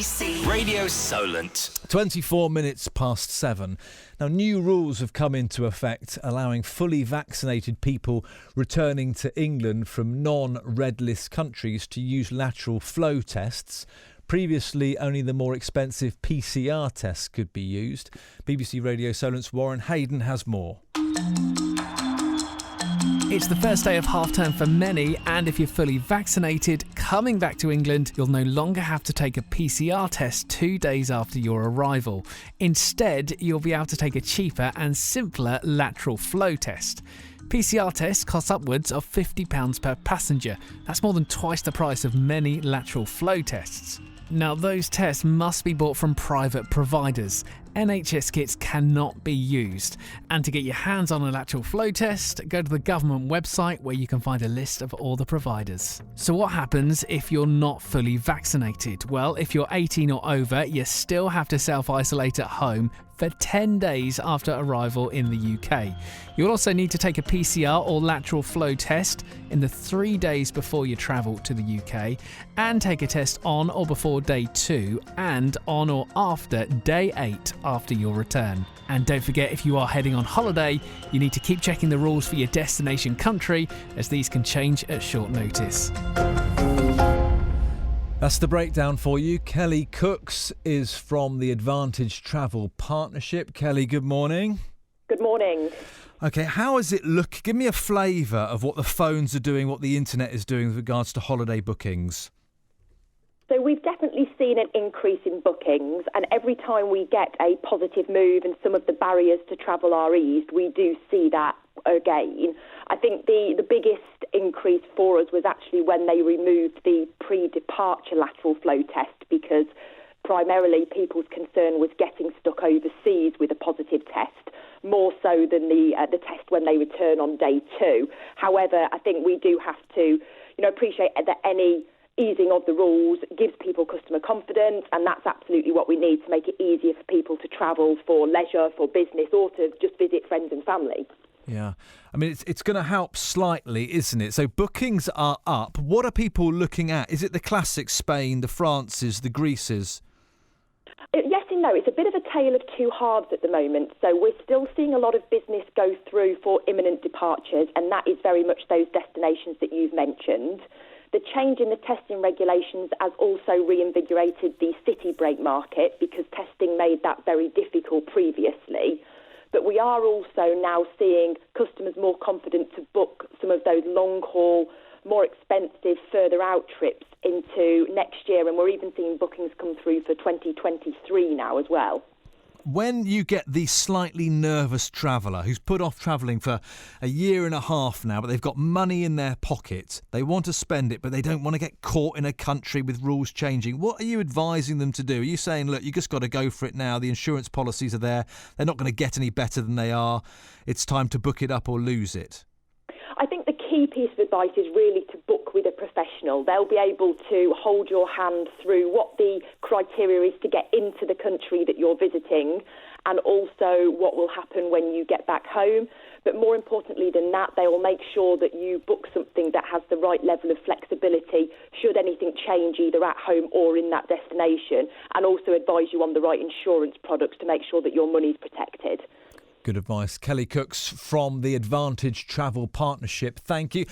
BBC. Radio Solent. 24 minutes past 7. Now, new rules have come into effect allowing fully vaccinated people returning to England from non-red list countries to use lateral flow tests. Previously, only the more expensive PCR tests could be used. BBC Radio Solent's Warren Hayden has more. It's the first day of half-term for many, and if you're fully vaccinated, coming back to England, you'll no longer have to take a PCR test 2 days after your arrival. Instead, you'll be able to take a cheaper and simpler lateral flow test. PCR tests cost upwards of £50 per passenger. That's more than twice the price of many lateral flow tests. Now, those tests must be bought from private providers. NHS kits cannot be used. And to get your hands on a lateral flow test, go to the government website where you can find a list of all the providers. So what happens if you're not fully vaccinated? Well, if you're 18 or over, you still have to self-isolate at home for 10 days after arrival in the UK. You'll also need to take a PCR or lateral flow test in the 3 days before you travel to the UK, and take a test on or before day 2 and on or after day 8 after your return. And don't forget, if you are heading on holiday, you need to keep checking the rules for your destination country, as these can change at short notice. That's the breakdown for you. Kelly Cooks is from the Advantage Travel Partnership. Kelly, good morning. Good morning. OK, how does it look? Give me a flavour of what the phones are doing, what the internet is doing with regards to holiday bookings. So we've definitely seen an increase in bookings, and every time we get a positive move and some of the barriers to travel are eased, we do see that again. I think the biggest increase for us was actually when they removed the pre-departure lateral flow test, because primarily people's concern was getting stuck overseas with a positive test, more so than the test when they return on day 2. However, I think we do have to, appreciate that any easing of the rules gives people customer confidence, and that's absolutely what we need to make it easier for people to travel for leisure, for business, or to just visit friends and family. Yeah. I mean, it's going to help slightly, isn't it? So bookings are up. What are people looking at? Is it the classic Spain, the Frances, the Greases? Yes and no. It's a bit of a tale of two halves at the moment. So we're still seeing a lot of business go through for imminent departures, and that is very much those destinations that you've mentioned. The change in the testing regulations has also reinvigorated the city break market, because testing made that very difficult previously. But we are also now seeing customers more confident to book some of those long-haul, more expensive, further-out trips into next year, and we're even seeing bookings come through for 2023 now as well. When you get the slightly nervous traveller who's put off travelling for a year and a half now, but they've got money in their pocket, they want to spend it, but they don't want to get caught in a country with rules changing, what are you advising them to do? Are you saying, look, you just got to go for it now, the insurance policies are there, they're not going to get any better than they are, it's time to book it up or lose it? I think the key piece of advice is really to book with a professional. They'll be able to hold your hand through what the criteria is to get into the country that you're visiting, and also what will happen when you get back home. But more importantly than that, they will make sure that you book something that has the right level of flexibility should anything change either at home or in that destination, and also advise you on the right insurance products to make sure that your money's protected. Good advice. Kelly Cooks from the Advantage Travel Partnership. Thank you.